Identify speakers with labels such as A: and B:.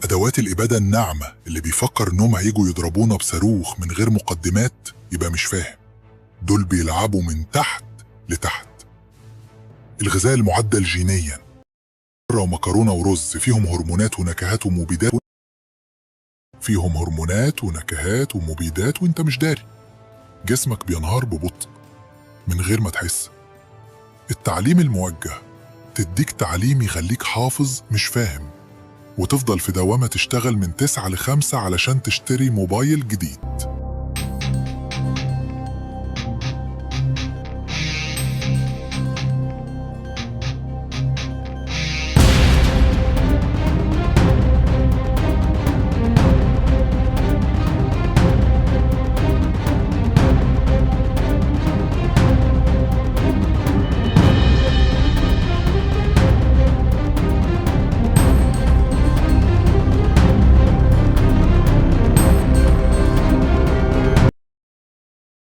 A: أدوات الإبادة الناعمة اللي بيفكر إنهم هيجوا يضربونا بصاروخ من غير مقدمات يبقى مش فاهم. دول بيلعبوا من تحت لتحت. الغذاء المعدل جينياً، بره ومكرونة ورز فيهم هرمونات ونكهات ومبيدات، وانت مش داري. جسمك بينهار ببطء من غير ما تحس. التعليم الموجه، تديك تعليم يخليك حافظ مش فاهم، وتفضل في دوامة تشتغل من 9 ل5 علشان تشتري موبايل جديد.